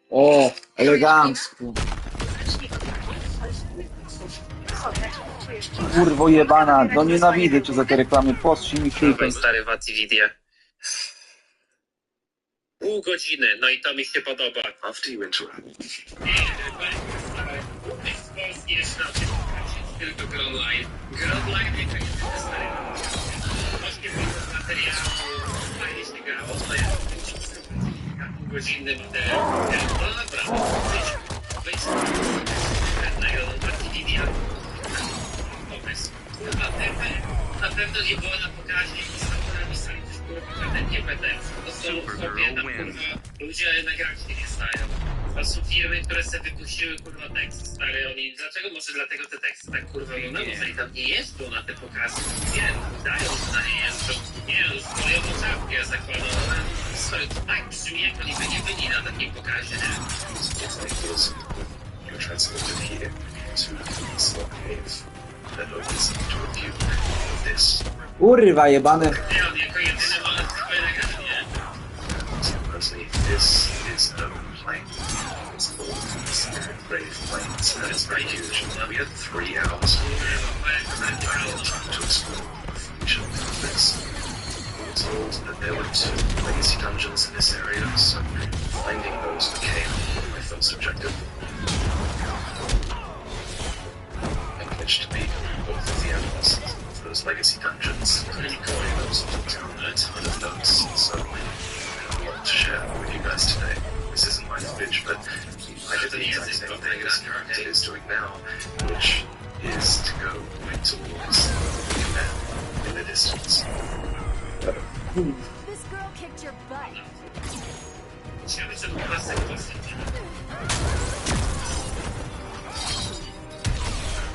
O, elegancko. Kurwo jebana, no nienawidzę cię za te reklamy, postrzyj mi tylko. Dawaj stary w Nvidia. Pół godziny, no i to mi się podoba. After you interact. Tylko gry online. Gry online jako jedyny stary. Właśnie z materiału fajnie się grało, to ja półgodzinny model. No naprawdę, wyjść na Nvidia. Pomysł. Na pewno nie było na pokazie i z autorami sami też było pokazane GPT. To są sobie na kurwa ludzie na grach się nie stają. To są firmy, które sobie wypuściły kurwa teksty stare. Oni, dlaczego? Może dlatego te teksty tak kurwa no może i tam nie jeżdżą na te pokazy. Nie, dają, że na nie jeżdżą. Nie, już swoją czapkę zakładą, ale sorry, to tak brzmi jak oni by nie byli na takim pokazie, nie? It's like this. You're transported here to Slot Cave. That opens to a view of this. Kurwa jebane. Nie, on jako jedyny ma swoje nagranie, nie? Supposedly, this is no plane. It's all brave planes, and it's very huge. We had 3 hours and plenty of time to explore the future of this. We were told that there were 2 legacy dungeons in this area, so finding those became my first objective. I managed to beat both of the enemies of those legacy dungeons, and recording those down a ton of notes, so I want to share with you guys today. This isn't my footage, but I did the exact same thing as Character is doing now, which is to go right towards the command in the distance. This girl kicked your butt. Ciekawe, czy to po prostu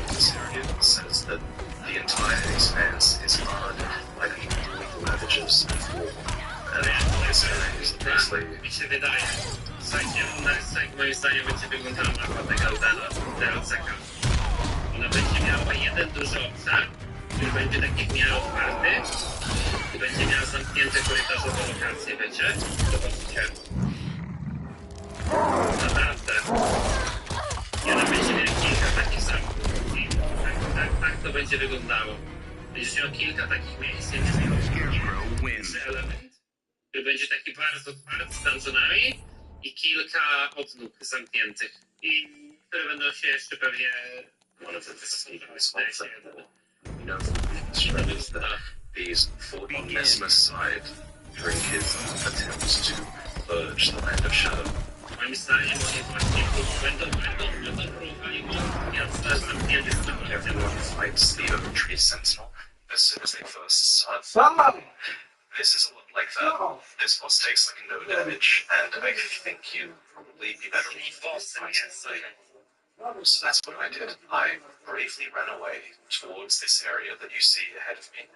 This area says that the entire expanse is marred by the lethal ravages of war. And this area is basically mi się wydaje. Słuchajcie, jak moim zdaniem będzie wyglądała mapa tego DLC-ka. Ona będzie miała jeden duży obszar, który będzie taki w miarę otwarty i będzie miała zamknięte korytarzowe lokacje, wiecie? Zobaczcie. Naprawdę. I ona będzie miała kilka takich zamków. I tak to będzie wyglądało. Będziesz miał kilka takich miejsc, będziesz miał pierwszy element, który będzie taki bardzo otwarty z dungeonami i kilka odnóg zamkniętych. I które będą się jeszcze pewnie może wystosować. you know, strengths that these fought on Messmer's side during his attempts to purge the land of shadow. Moim zdaniem oni właśnie będą próbowali miasta zamkniętych z Everyone fights the Oak Tree Sentinel as soon as they first start. This is a lot like that. This boss takes like no damage, and I think you'd probably be better off fighting the. So that's what I did. I bravely ran away towards this area that you see ahead of me.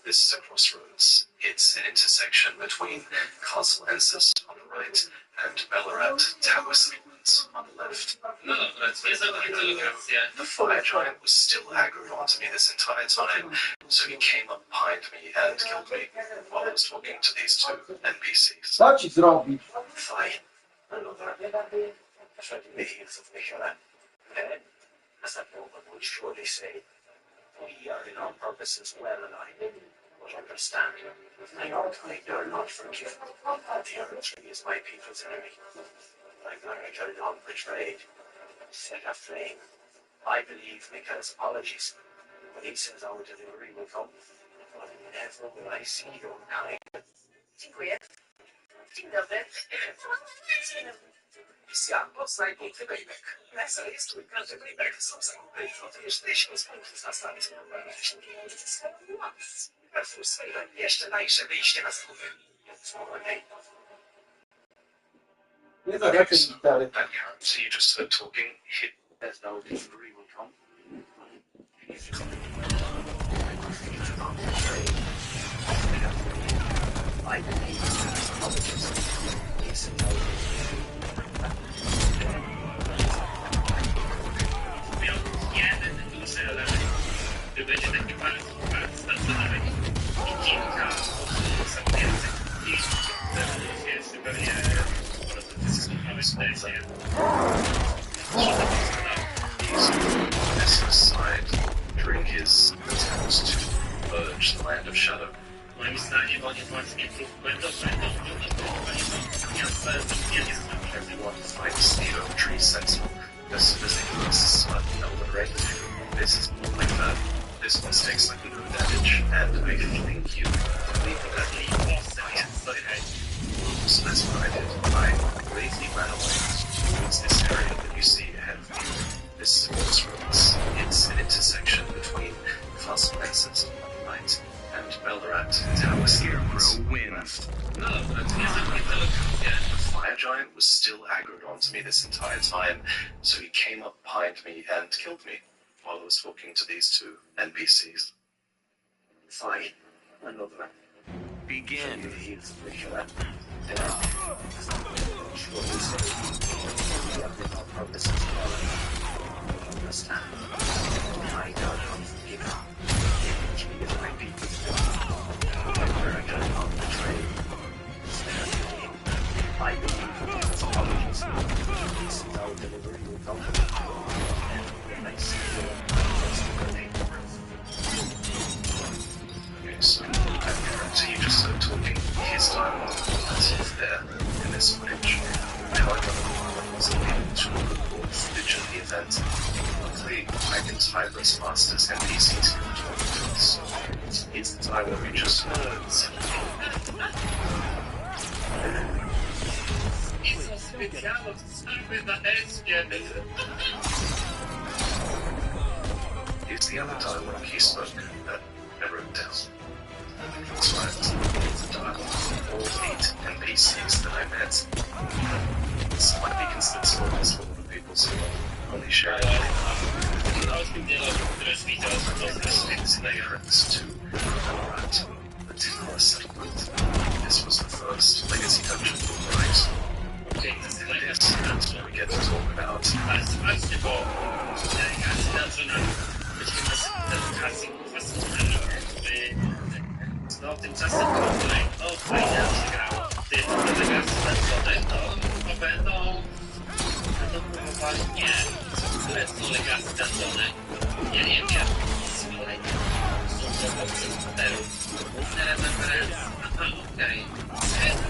This is a crossroads. It's an intersection between Castle Encest on the right and Bellarat Tower Settlements on the left. No, to jest zamknięte lokacje. The fire giant was still aggroed onto me this entire time, so he came up behind me and killed me while I was talking to these 2 NPCs. Co ci zrobić? Fine. Another millions of Nicola. Then, as that woman would surely say, we are in our purpose as well, and I but understand. I our kind are not forgiven. The other 3 is my people's enemy. My marriage are long betrayed, set aflame. I believe Mikael's apologies, but he says our delivery will come. But never will I see your kind. Dziękuję. Dzień dobry. Misja, poznaj piękny playback. Nesa jest trójkątny playback. Są zakupy, notujesz 1000 punktów na stanie. Perfus, jeszcze najsze wyjście na zakupy. Nie zagracie gitary. So you just heard talking, hit. There's no delivery will come. I believe Mikael's apologies. He said no. Miał jeden duży element, który będzie taki bardzo stacjonarny i kilka osób zamkniętych i będą się jeszcze pewnie miałeś presję. As an aside, during his attempts to purge the land of shadow, Moim zdaniem oni właśnie będą miasta zmienienie everyone finds the oak tree sensible as soon as they can start element. This is more like that. This one takes like no damage, and I think you believe that so that's what I did. I bravely ran away towards this area that you see ahead of me. This is crossroads. It's an intersection between consequences of light and Belderat Tower Heroes left. No dobra, to nie zamknięte lokacje. The fire giant was still aggroed onto me this entire time, so he came up behind me and killed me while I was talking to these two NPCs. Fine. Another. Begin. He's the killer. Surely say, we have been on purpose as well. Understand? I don't forgive you. If my people where I got on the train, I believe it's apologies. It's now delivery without and when I see you, that's the grenade. Okay, so I guarantee you just started talking his dialogue. That's off there in this footage. However, I wasn't able to record footage of the event. Luckily, I can type as fast as NPCs can talk to us. It's the dialogue we just heard. I co specjalno wstały na eskie. Here's the other dialogue he spoke that I wrote down. That's right, it's the dialogue of all 8 NPCs that I met. This might be considered spoilers for the people, so I'll only share it. It's a reference to Belderat, the Tower settlement. This was the first legacy dungeon, right? Okej, to jest And that's what we get to talk about. Ale zobaczcie, bo delegacji dungeona myśmy na kasy kurwa słuchali. No tymczasem tutaj, no fajnie nam się grało. Ty to delegacji dungeone, to będą próbowali, nie. Które są legacji dungeone? Ja nie wiem. Słuchajcie, są to opcje bohaterów. Główne referencje. Aha, okej.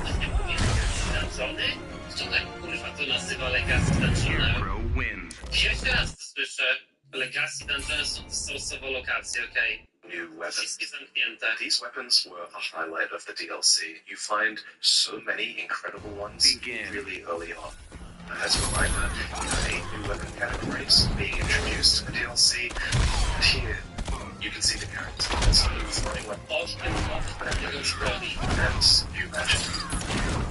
To nie mówię legacji dungeony? Kto tak kurwa to nazywa legacy dungeona? Hero win. Pierwszy raz to słyszę. Legacy dungeony są source'owo lokacje, okej. New weapons. Wszystkie zamknięte. These weapons were a highlight of the DLC. You find so many incredible ones Begin. really early on. As a reminder, you have 8 new weapon categories being introduced in the DLC. And here, you can see the characters throwing weapons 8 nowych prawdziwych broni. and new magic.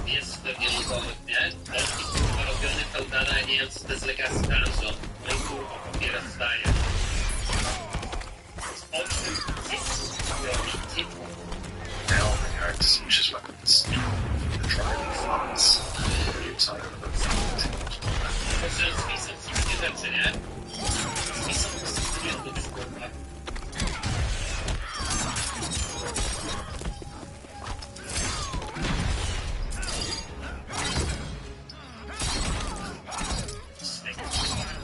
Jest pewnie ludowych, nie? 8 kurwa robiony feudala, nie wiem co to jest legacy dungeon. No i kurwa popiera zdaje. 8 broni. Now the characters use weapons. The driving funds. The new type of Może są wszystkie rzeczy, nie? I są po prostu nie lubisz kurwa.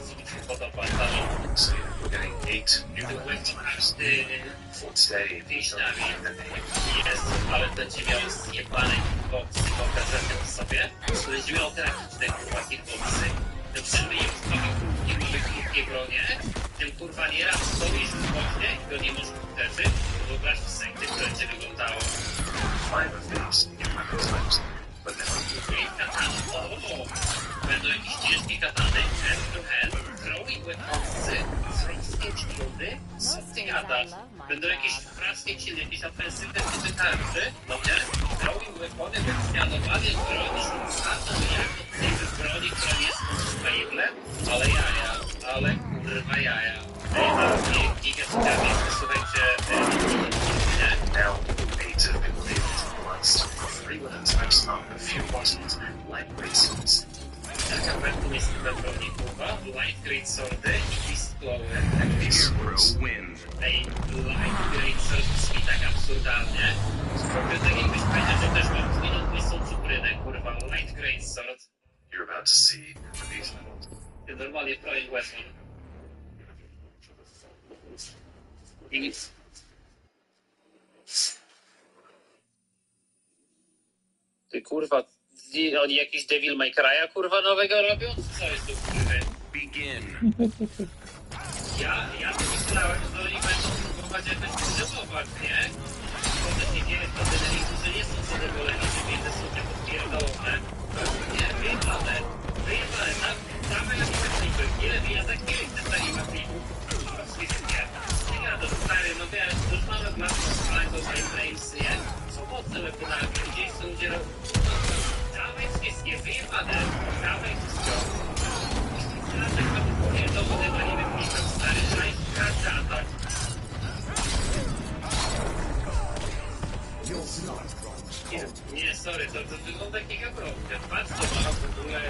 Co mi się podoba, to So we're getting 8 new byłem weapons każdy for today. pieśniami jest, ale będzie miał zjebane kickboxy, pokażę tym sobie. Będzie miał tragiczne kurwa kickboxy. Tym przerwy już mamy krótkie bronie, tym kurwa nieraz stoisz w oknie i go nie możesz uderzyć. Wyobraźcie sobie, jak to będzie wyglądało. 5 of these new weapon types, but then I katany, będą jakieś ciężkie katany, hand to hand, throwing weaponsy, froskie shieldy, co ty gadasz? Będą jakieś fraskie shieldy, jakieś ofensywne typy tarczy, no nie? Throwing weapony, wyśmianowanie broni, rzucano jak od broni, która jest unstable, ale jaja, ale kurwa jaja. Ale giga ciekawie, słuchajcie, nie? now 8 have been revealed to the last. 3 weapon types are a few wasn't lightweight swords. Taka pewnie jest chyba broni kurwa, light great swordy i pistolowe. And these Hero swords win. Ej, light great sword brzmi tak absurdalnie. Spokojnie, tak jakbyś powiedział, że też mam zginął mój są czuprynę, kurwa, light great sword. you're about to see normalnie Projekt Westman. I nic. Ty kurwa, oni jakiś Devil May Cry'a kurwa nowego robią? Co jest tu kurwy? Begin. Ja to myślałem, że oni będą próbować jakoś poziomować, nie? Potem nie wiem, to że nie są zadowoleni, że mnie te sumy podpierdolone. Nie, wyjebane, damy jakieś klipy. Ile wyjazdek, ile chcę staliła klipów? Oczywiście. Nie gada, stary, no wiesz, już mamy własną spalego Flames, nie? Są mocne weapонami, gdzieś są ludzie robią. Dawaj wszystkie, wyjebane, dawaj wszystko. Teraz tak naprawdę nie dowody na nie wyplikam, stary, że każdy atak. Nie, sorry, to wygląda jak gigabrotka. Patrz, co ma w ogóle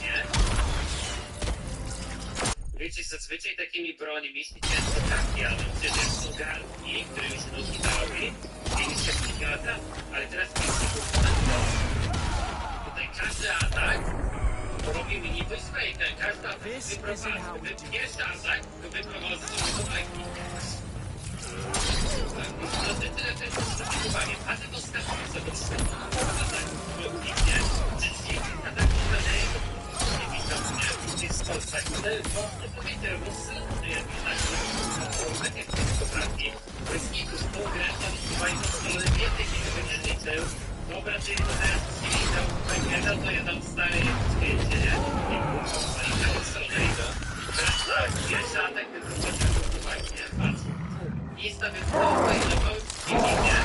nie? Wiecie, zazwyczaj takimi broniami się ciężko trafia, ale przecież są garnki, którymi się nogi robi, i już się nie lata, ale teraz tutaj każdy atak robi mini voice-breaker, każdy atak wyprowadza, pierwszy atak wyprowadza do bajki. To tyle też zdecydowanie. A tego skarbca, to wszystko tak logicznie, że ci ataku wydaje nie widzą, nie? Jest to tak, ale mocno powiedział, rozsądny jakiś tak, jak to poprawki. To jest nie już tą grę, to chyba w stronę więcej niż będzie liczył. Dobra, czyli to teraz nie widział, to ja dam stare zdjęcie, nie? I kurwa, i na stronę idą. Teraz tak, pierwszy atak wyprowadził do bajki, nie? Patrz. Jest tam w filmie,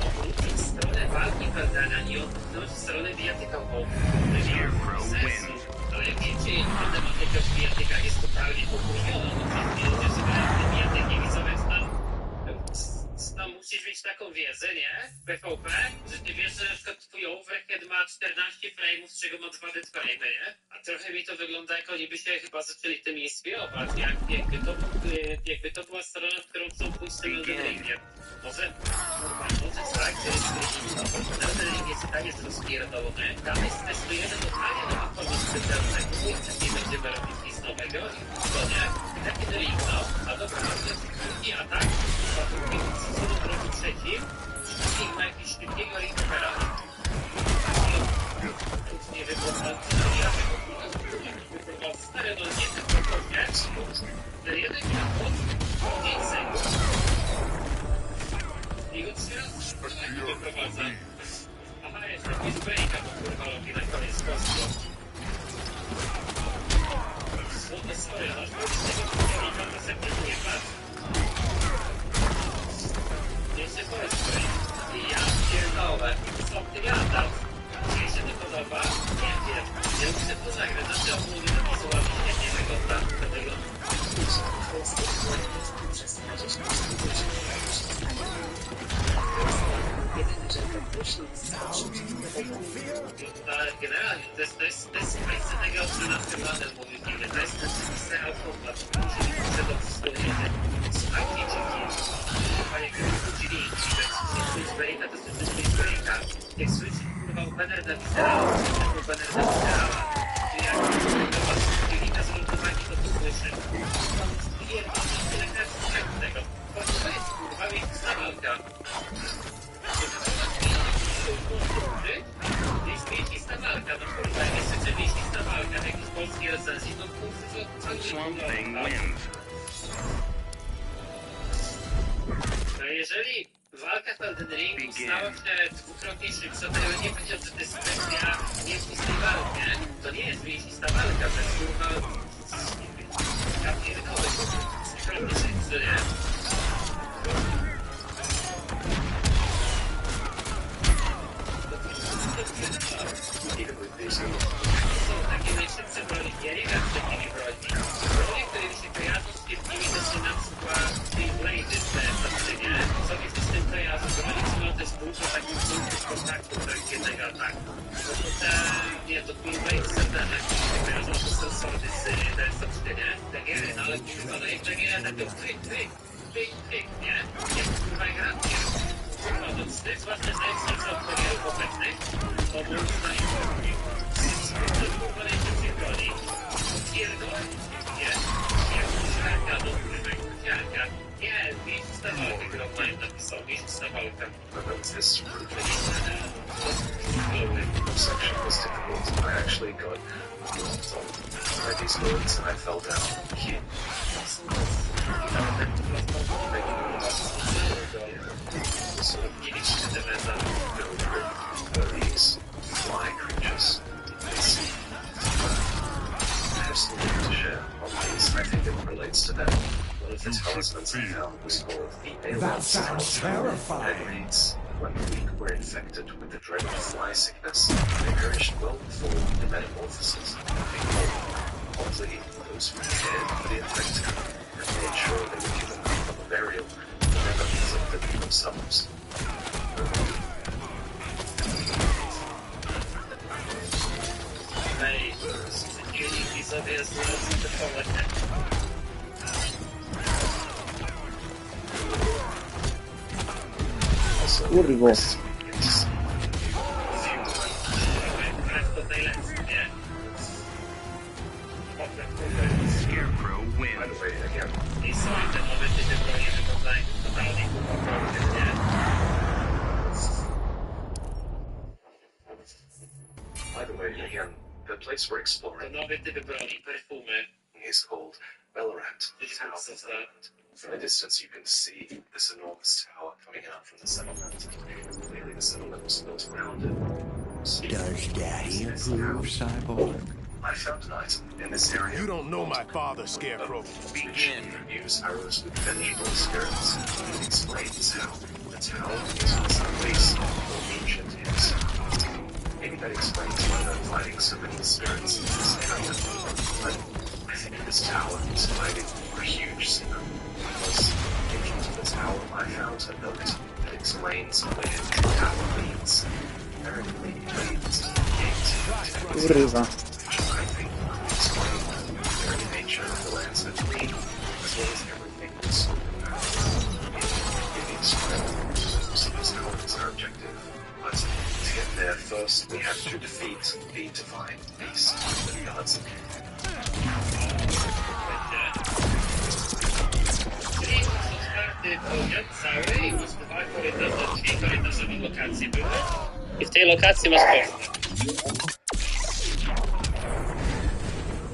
odwrócić stronę walki Feldana i odwrócić stronę bijatykową. To nie ma sensu. Ale wiecie, matematyka w bijatykach jest totalnie pokurwiona. No ludzie sobie na bijatyki widzą, więc tam musisz mieć taką wiedzę, nie? PvP, że ty wiesz, że na przykład twój overhead ma 14 frame'ów, z czego ma 2 dead frame'y, nie? A trochę mi to wygląda, jak oni by się chyba zaczęli tym inspirować, jakby to była strona, w którą chcą pójść z tym ringiem. Może tak, że ring jest tak jest rozpierdolony, tam testujemy totalnie nowy format specjalnego, bo wcześniej będziemy robić nic nowego, to nie? Taki ring, no, a dobra, drugi atak, w roku trzecim, i ma jakieś szybkiego ringera. Nie wygląda, stary, no nie ten propowie, że jeden kierowców 5 sekund i go 3 razy wyprowadza. Aha, jeszcze jakiś breaka, bo kurwa robi na koniec kostką. Sorry, ale tego to sobie nie patrz. Jeszcze powiedz, i ja pierdolę, co ty gadasz? Jeśli się to podoba, nie wiem, ja muszę to zagrać, znaczy ogólnie napisałam, nie wygląda do tego. Ale generalnie to jest kwestia tego, o czym nas Kemanem mówił, to jest kwestia automat, muszę to wspomnieć. Słuchajcie, chyba jak wrócili, switch breaka, to switch breaka. Jak switch kurwa Banner na Wizerała, to Banner na Wizerała. Czy jak kilka zlutowani, to to słyszy. Nie wiem, tyle kresu tego. To jest kurwa miejsca walka. Jest mięsista walka, no kurwa, jak jest jeszcze mięsista walka w jakiejś polskiej recenzji, no kurwa, Swamp Thing wins. No jeżeli walka w Elden Ringu stała się dwukrotnie szybsza, to ja nie powiedział, że to jest kwestia mięsistej walki, nie? To nie jest mięsista walka, to jest kurwa... Ja pierdolę, dwukrotnie szybszy, nie? Są takie najszybsze broni, ja nie wiem z takimi broni. Bronie, które mi się kojarzą z wielkimi, to są na przykład Blade'y w zaczynie. Sobie się z tym kojarzą, broni trzymają też dużo takich punktów kontaktu do jednego ataku. No to te, nie, to Blade'y z Sardana, które się kojarzą, to są sorty z zaczynie. Te giery, no ale kurwa, no jak te giery, tak to pyk, nie? Jak kurwa gra, nie? Kurwa, no to jest zwłaszcza, że jak są od gierów obecnych, to był zdaniem kurwa section was difficult. I actually got by these bullets and I fell down. So these fly creatures. I have something to share on these. I think it relates to them. One of the talismans I found was called the That sounds terrifying. It reads, when the weak were infected with the dreaded fly sickness, they perished well before the metamorphosis. Oddly, those who cared for the infected and made sure they were given proper burial never inflicted themselves. Ej, dzielniki sobie znalazły te połeczne. Kurwo. Scarecrow wins. By the way, again, I są te nowe typy broni wyglądają totalnie kurwa, nie? by the way, again, the place we're To exploring nowe typy broni, perfumy. is called Bellerant. Co to? From a distance, you can see this enormous tower coming out from the settlement. Clearly, the settlement was built around it. Does Daddy approve, Cyborg? I found an item in this area. You don't know my father, Scarecrow. Begin. Use arrows with vengeful spirits. It explains how the tower is also a base of ancient hymns. Maybe that explains why they're fighting so many spirits in this area. But I think this tower is fighting a huge sinner. Because in front of the tower, I found a note that explains where the tower leads. Apparently, it leads to the gate. Kurwa. I think will explain the very nature of the lands that lead, as well as everything that's maybe explain. So this tower is our objective. But to get there first, we have to defeat the divine beast that guards it. Czyli otwarty poziom cały i masz dwa korytarze, dwie korytarzowe lokacje były. I w tej lokacji masz postać.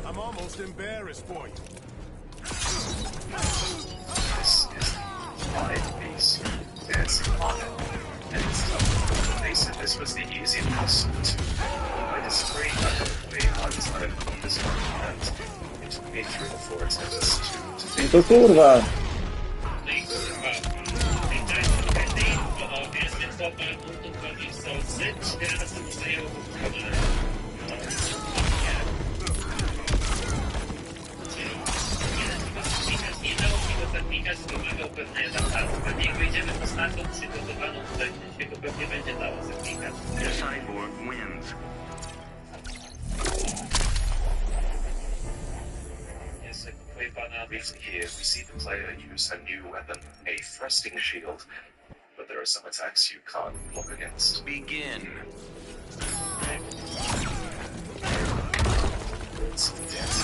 I'm almost embarrassed for you. This is the divine beast. It's on it. And it's tough. They said this was the easiest possible to. I disagree. I have a way hard time on this one, and it took me 3 or 4 attempts to No defeat to kurwa. No i kurwa. I to jest trochę tej panowie, że chłopa punktów broni w solcy, 4 razy mu zajęło kamerę. Nie dało mi go zanikać, wymagał pewnej adaptacji. Pewnie jak wejdziemy postacią przygotowaną tutaj, się go pewnie będzie dało zanikać. The cyborg wins. Jest jak pojebana. Briefly here, we see the player use a new weapon, a thrusting shield, but there are some attacks you can't block against. Begin. It's death.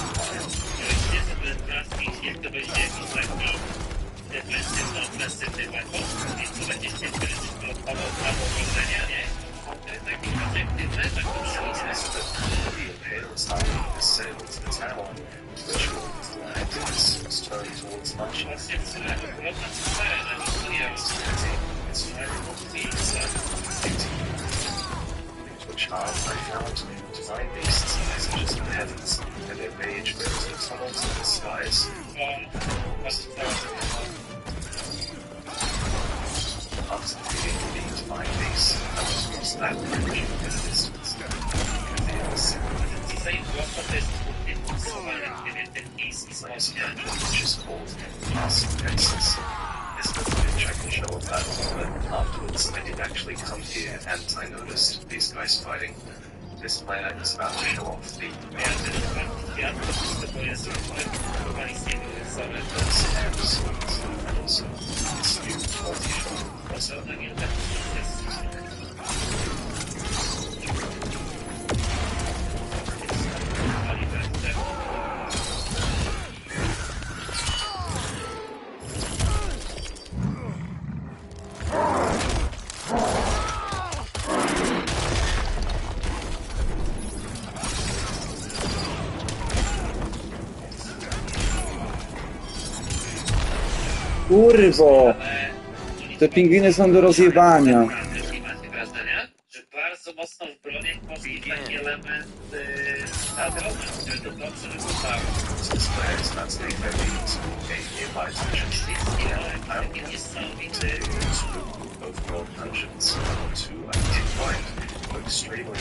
Ten plastik, jak to będzie jakiś taki defensywno-ofensywny weapon, więc to będzie się blokował prawo obrażenia, nie? Taki obiektywny, tak to przewodzi. The Imperial's army assailed the tower, which was turned towards much Właśnie w sumie akurat na sferę, na nic to nie jest. its firing on the which are, I found, divine beasts messages in the heavens, and their rage grows in tunnels in the skies. Właśnie cała After defeating the divine beasts, I just lost that bridge in the distance. design bloka to jest ustosowanie ten kis i smocznie. Which is called Master Nexus. This doesn't check the show of that, but afterwards I did actually come here and I noticed these guys fighting. This player is about to show off the Ja też kwiatów, to jest chyba nic nie było same. and swords, and also this new multi-shot. Osobna gilda jest Kurwo! Ale Te pingwiny są do rozjebania. jeśli macie wrażenie, że bardzo mocno w broniach poszli taki element teatralny, który to dobrze wyglądało. This player is not staying very easy. A nearby dungeon. Wszystkie elementy takie niesamowite. Overall dungeons to identify extremely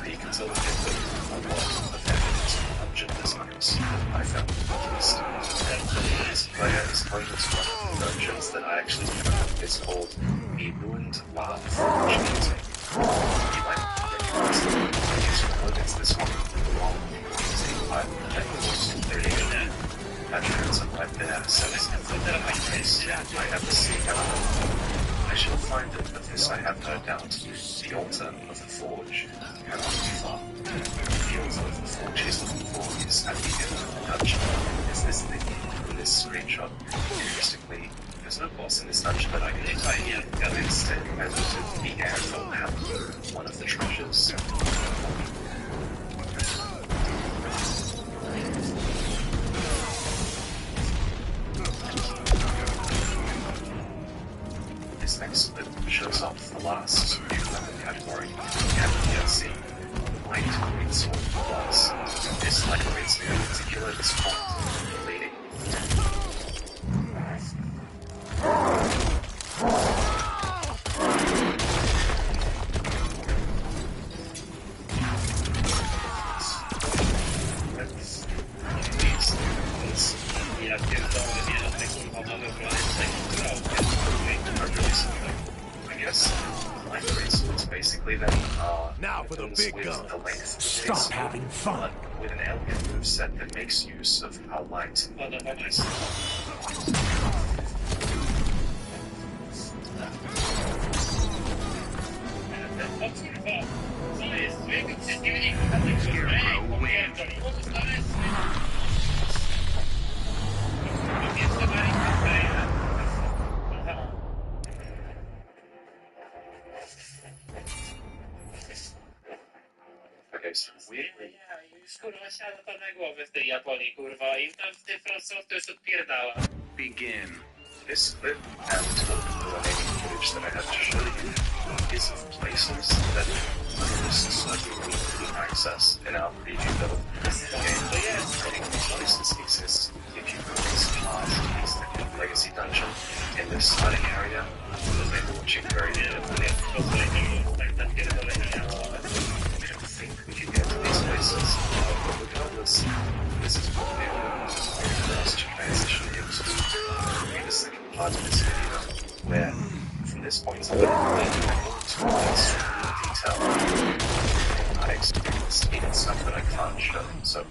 unique until the end of a lot of evidence of dungeon designs I found at least. This player is going to one of the dungeons that I actually found is called a ruined path. You might recognize it because you know it's this one along using pipe that was very good. Patrons of my there says I have the same element. I shall find it, but this I have no doubt. The altar of the forge cannot be far. The altar of the forge is looking for is at the end of the dungeon. Is this thing in this screenshot? Interestingly, there's no boss in this dungeon that I can find yet. Instead, I looted the havel havel, one of the treasures. This next clip shows off the last new weapon category, DLC, Light Greatsword Plus. This Light Greatsword in particular is called Bleeding. Ja pierdolę, nie, te kurwa nowe brony z takim grałkiem. I guess Light Greatswords basically then are Now for the weapons big with guns. the length of Stop this having fun. but with an elegant moveset that makes use of how light Podoba mi się. O kurwa, co jest? Wielki przeciwnik, a ty kurwa, ej, popierdoliło, to znaleźć. Pierwsze malinka staje. Aha. Okay, so weirdly, Już kurwa siada to na głowę w tej Japonii, kurwa, i tam w tym Francji to już odpierdala. Begin. this clip and the remaining footage that I have to show you is of places that tourists can access in our preview build. Many places exist if you go as far as the Legacy Dungeon in this starting area, maybe watching very carefully. I don't think we can get to these places, but regardless, this is what we are forced to transition into the second part of this video, where from this point on, we're going to extreme detail. I experienced even stuff that I can't show, so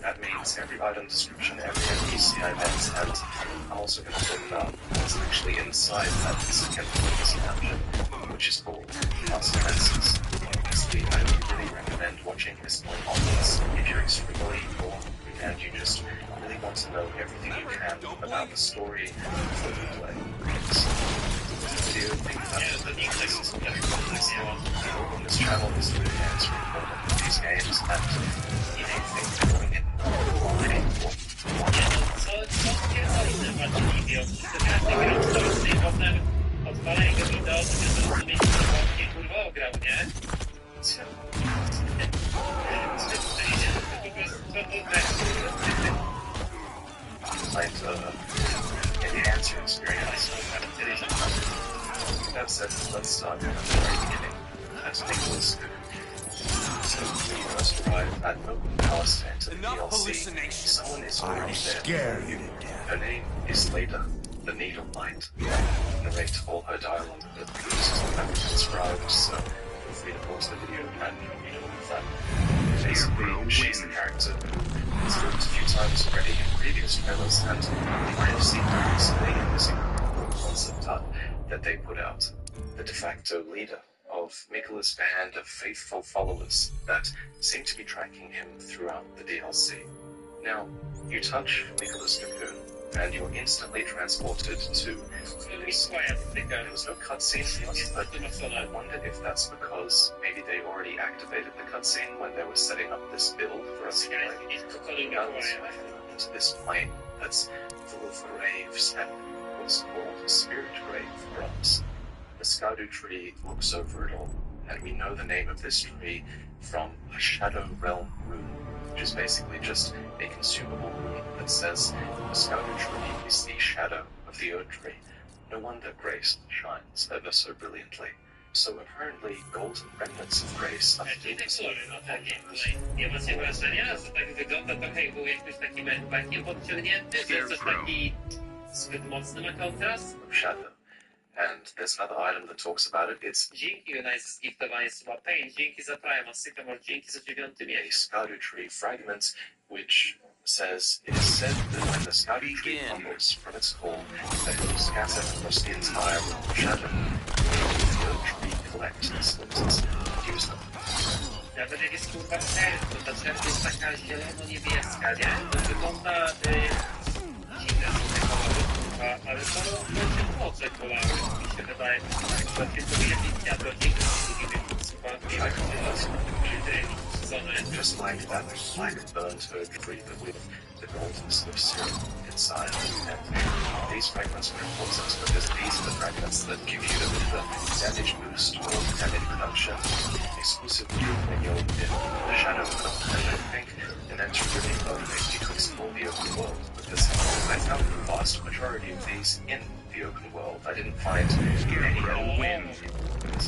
that means every item description, every NPC event, and I'm also going to talk about what's actually inside that second Legacy dungeon, which is called consequences. Honestly, I really recommend watching this point onwards if you're extremely bored and you just really want to know everything you can about the story before you play. This video, think about the places that are complex. The goal on this channel is to enhance your involvement with these games and anything going in Co pierdoli ten Marcin idiot? To każdy grał w Polsce i potem odpala jego wideo, to się zrozumieć, że wątnie kurwa ograł, nie? Co? Co to idzie? To po prostu co to tak? enhance your experience. That said, let's start from the very beginning. As Nicholas could. So when you first arrive at Open Palace to enter the DLC, someone is already I'm there. scared you to death. Her name is Leda, the Needle Light. Narrate all her dialogue that producers have transcribed, so feel free to pause the video and read all of that. Basically, she's the character who has fought a few times already in previous trailers, and you might have seen her recently in this incredible concept art that they put out. The de facto leader of Michaela's band of faithful followers that seem to be tracking him throughout the DLC. Now, you touch Michaela's cocoon, and you're instantly transported to this. There was no cutscene, but I wonder if that's because maybe they already activated the cutscene when they were setting up this build for us to play. Into this plane that's full of graves and what's called Spirit Grave grows. The Skadu tree looks over it all, and we know the name of this tree from a Shadow Realm rune, which is basically just a consumable rune that says the Skadu tree is the shadow of the Erd tree. No wonder Grace shines ever so brilliantly. So apparently, golden remnants of Grace are Dzień filled dobry, no tak gameplay. Nie macie wrażenia, że tak wygląda trochę był jakoś taki bardziej podciągnięty, że jest coś taki zbyt mocny ma kontrast? of shadow. And there's another item that talks about it. It's Dzięki Unite za zgiftowanie Suba Pain, dzięki za Prima Sycamore, dzięki za 9. a miejsce. Skadu tree fragment, which says it is said that when the Skadu tree crumbles from its core, that it will scatter across the entire realm of shadow. The Erd tree collects its limbs and use them. Nawet jak jest kurwa czerw, to ta czerw jest taka zielono-niebieska, nie? To wygląda dziwne są te kolory, kurwa, ale to będzie oczy kolory, mi się wydaje. Tak, to wyjaśnienia do dzięki drugim super, Just like that black burnt Erd tree, but with the golden sort of syrup inside. And these fragments are important because these are the fragments that give you the damage boost or damage reduction exclusively when you're in the shadow realm. And I think and that's really motivating you to explore the open world, because I found the vast majority of these in the open world. I didn't find any that win. And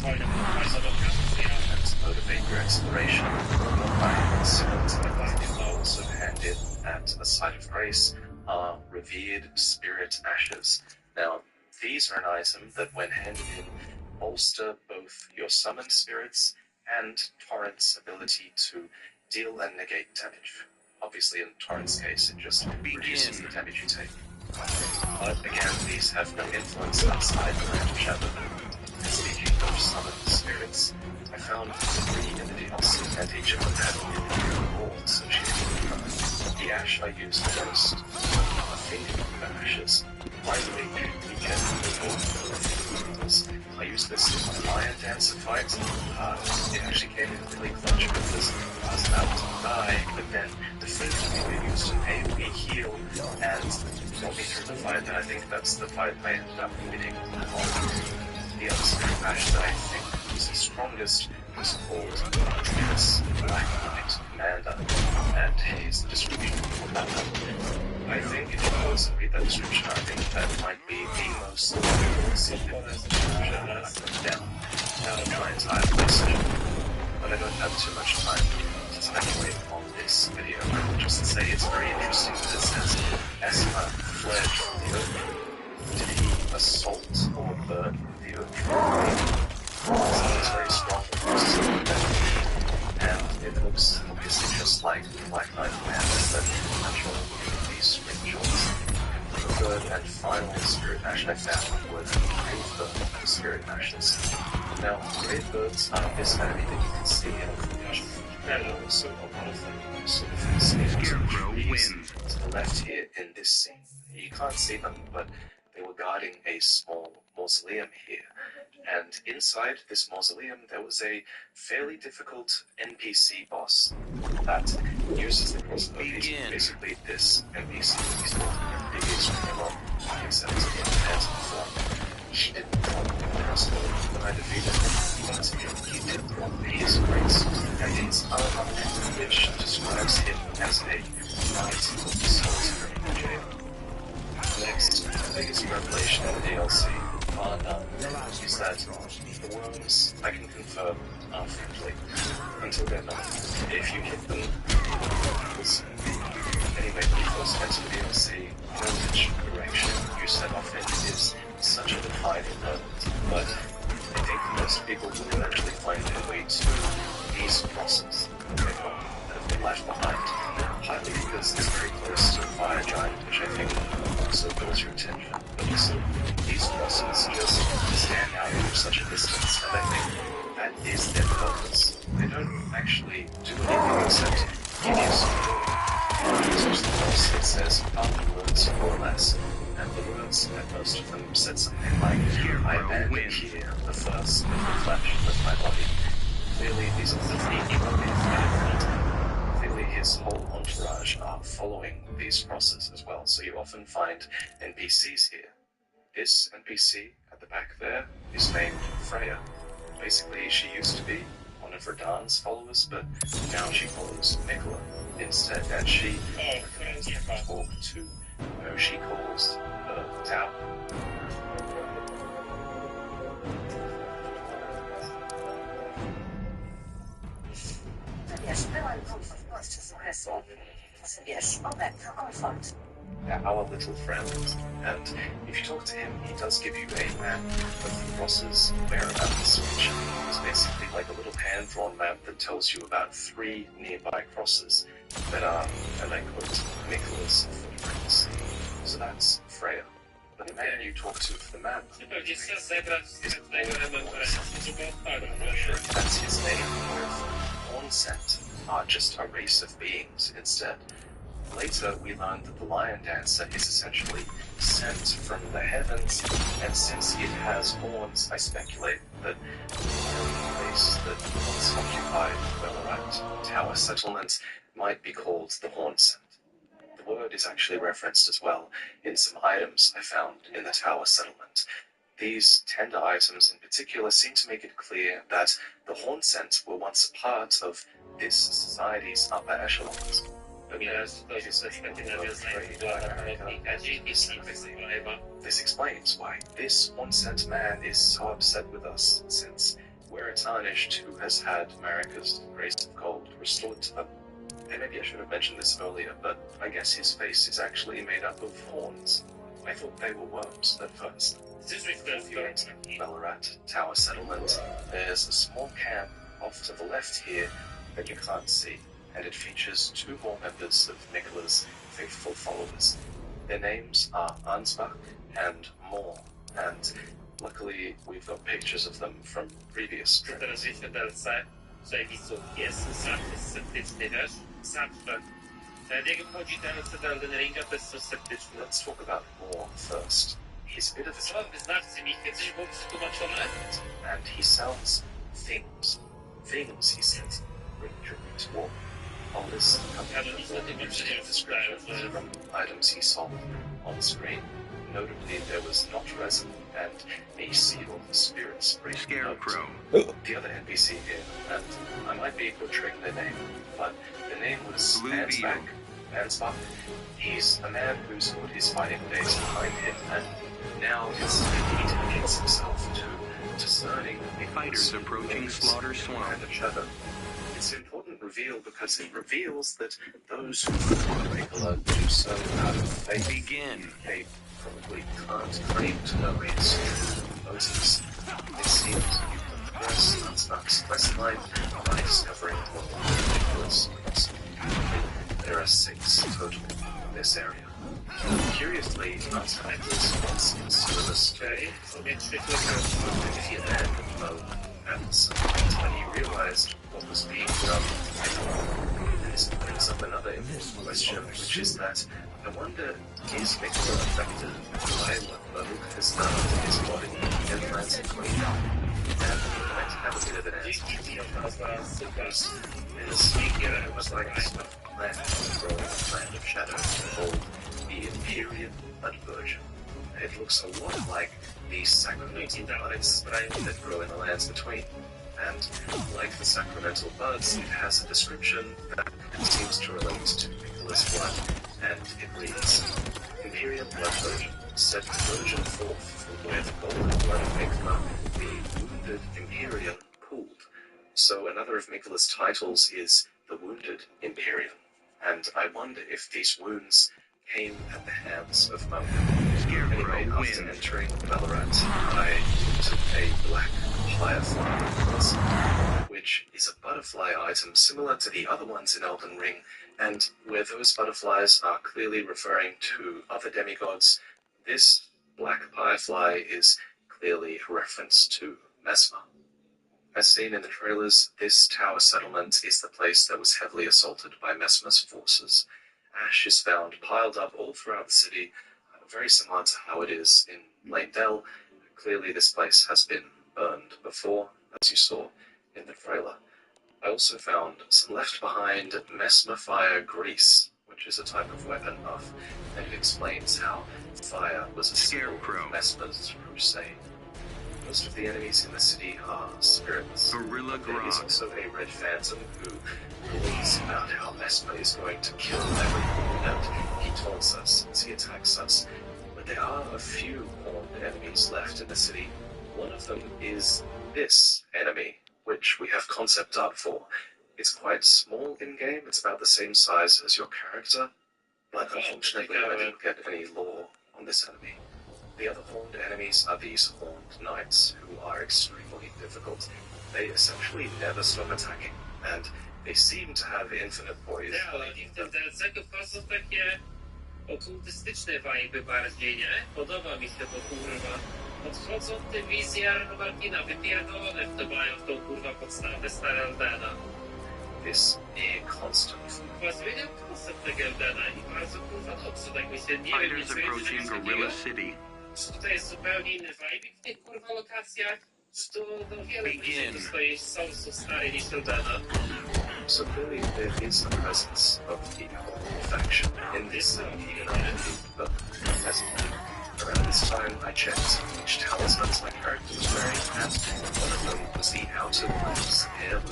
to motivate your exploration, I similar to the life also handed at a site of grace are revered spirit ashes. Now, these are an item that when handed in bolster both your summoned spirits and Torrent's ability to deal and negate damage. Obviously in Torrent's case it just reduces the damage you take. But again, these have no influence outside the Land of Shadow. Speaking of summoned spirits, I found 3 in the DLC, and each of them had a role associated with them. The ash I used most, a Fading Ashes. Finally, we get the I used this in my Lion Dancer fight. It actually came in really clutch because I was about to die, but then the Fading used an AoE heal and got me through the fight, and I think that's the fight I ended up winning. The other spirit ash that I think was the strongest was called Travis Black Knight Commander, and here's the description of that one. I think if you also read that description, I think that might be the most significant description that I've put down. Now I'll try and tie up this session, but I don't have too much time to speculate on this video. I will just say it's very interesting that it says Esma fled from the Earth. Did he assault or burn the Earth? So it's very strong and it looks obviously just like Black Knight Commander that I'm showing you these screenshots. The third and final spirit ash I found was Grave spirit ashes. Now, grave birds are this enemy that you can see in the footage, and also a lot of them sort of scarecrow to the left here in this scene. You can't see them, but they were guarding a small mausoleum here. And inside this mausoleum, there was a fairly difficult NPC boss that uses the crossbows. Basically, this NPC is not the biggest criminal, except in hands form. He didn't drop the crossbow when I defeated him, but he did drop his grace and his armor, which describes him as a knight of the solitary jail. Next, the biggest revelation in the DLC, bar none, is that the worms, I can confirm, are friendly, until they're not. If you hit them, anyway, when you first enter the DLC, know which direction you set off in is such a defining moment, but I think most people will actually find their way to these crosses that have been left behind, partly because it's very close to a fire giant, which I think also draws your attention, but also these crosses just stand out from such a distance, and I think that is their purpose. They don't actually do anything except give you some touch the cross, it says other words or less, and the words that most of them said something like, I abandon here the first of the flesh of my body. Clearly these are the three Clearly his whole entourage are following these crosses as well, so you often find NPCs here. This NPC at the back there is named Freya. Basically, she used to be one of Radan's followers, but now she follows Nicola instead, and she talk to who she calls the Tao. Wiesz, byłam komfort podczas okresu. Wiesz, obecny komfort. Our little friend, and if you talk to him, he does give you a map of the crosses whereabouts, which is basically like a little hand-drawn map that tells you about 3 nearby crosses that are, and I quote, Nicola's footprints. So that's Freya. But the man you talk to for the map Pewnie chcę zebrać tego remonturencji, żeby odpalić. I'm not sure if that's his name or if Horn Scent are just a race of beings instead. Later, we learned that the Lion Dancer is essentially sent from the heavens, and since it has horns, I speculate that the place that once occupied Ballarat Tower settlement might be called the Horn Scent. The word is actually referenced as well in some items I found in the Tower settlement. These tender items in particular seem to make it clear that the Horn Scent were once a part of this society's upper echelons. This explains why this Horn-Scent man is so upset with us, since we're a tarnished who has had Marika's grace of gold restored to them. And maybe I should have mentioned this earlier, but I guess his face is actually made up of horns. I thought they were worms at first. Ballarat Tower settlement. There's a small camp off to the left here that you can't see, and it features 2 more members of Nicola's faithful followers. Their names are Ansbach and Moore, and luckily we've got pictures of them from previous trips. Teraz jeśli dalce, że widzów jest zawsze sceptyczny, wiesz? Zawsze. Jak chodzi teraz do Elden Ringa, to jest sceptyczny. Let's talk about Moore first. He's a bit of a Co wyznawcy mi kiedyś było przetłumaczone? and he sells things. Things, he says, bring joy to all. On this description from items he sold on screen. Notably, there was not resin and a sealed spirit spring. Scarecrow. The other NPC here, and I might be butchering the name, but the name was Ansbach. Ansbach. He's a man who's put his fighting days behind him, and now he dedicates himself to discerning Fighters approaching Slaughter Swamp. and each other. It's an important reveal because it reveals that those who follow Nicola do so out of faith. Begin. They probably can't claim to know his true motives. It seems you can progress Ansbach's quest line by discovering what Nicola's wants. There are 6 total in this area. Curiously, Ansbach was once in service to if he abandoned mode at some point when he realized what was being done. And this brings up another important question, which is that I wonder, is Nicola affected by what Wróg has done to his body in the Atlantic Ocean? And I might have a bit of an answer to that because it was like a swift plant growing a plant of shadow called the Imperial Blood Virgin. It looks a lot like the sacramental buds that grow in the lands between. And like the sacramental buds, it has a description that seems to relate to Nicola's blood, and it reads, Imperial Blood Virgin, set the virgin forth from where the golden blood of Nicola, the wounded Imperium, pooled. So another of Nicola's titles is the Wounded Imperium, and I wonder if these wounds came at the hands of Mona. Anyway, after entering Ballarat, I took a black firefly, which is a butterfly item similar to the other ones in Elden Ring, and where those butterflies are clearly referring to other demigods, this black firefly is clearly a reference to Mesmer. As seen in the trailers, this tower settlement is the place that was heavily assaulted by Mesmer's forces. Ash is found piled up all throughout the city, very similar to how it is in Leyndell. Clearly this place has been burned before, as you saw in the trailer. I also found some left behind Mesmer fire grease, which is a type of weapon buff, and it explains how fire was a symbol Scarecrow. of Vesper's crusade. Most of the enemies in the city are spirits. Gorilla There is Grodd. also a red phantom who believes about how Vesper is going to kill everyone, and he taunts us as he attacks us. But there are a few horned enemies left in the city. One of them is this enemy, which we have concept art for. It's quite small in-game, it's about the same size as your character, but unfortunately I didn't get any lore on this enemy. The other horned enemies are these horned knights, who are extremely difficult. They essentially never stop attacking, and they seem to have infinite poise. Nie, ale oni w tym DLC wchodzą takie okultystyczne vibe bardziej, nie? Podoba mi się to, kurwa. Odchodzą w te wizje Martina, wypierdolone w to mają w tą, kurwa, podstawę stare Eldena. This near constant Kurwa, zmieniam koncept tego Eldena i bardzo, kurwa, dobrze, tak mi się, nie wiem, Fighters nic approaching takiego. Gorilla City. Tutaj jest zupełnie inny vibe w tych, kurwa, lokacjach. Że to wiele bliżej do swojej source'u starej niż Eldena. So clearly there is a presence of the whole faction in this but around this time I checked which talismans my character was wearing, and one of them was the Outer Lands havel,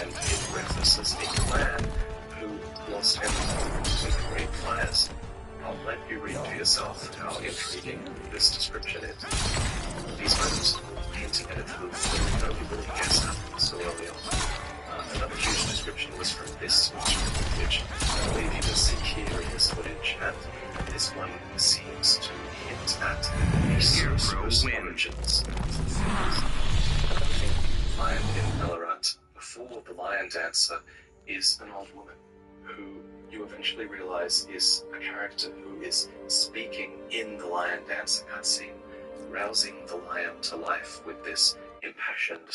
and it references a clan who lost everything with great fires. I'll let you read for yourself how intriguing this description is. These items were hinting at a truth that nobody really guessed at so early on. Another huge description was from this which I believe you can see here in this footage, and this one seems to hint at the sorcerer's origins. Find in Bellerat before the Lion Dancer is an old woman who you eventually realize is a character who is speaking in the Lion Dancer cutscene, rousing the lion to life with this impassioned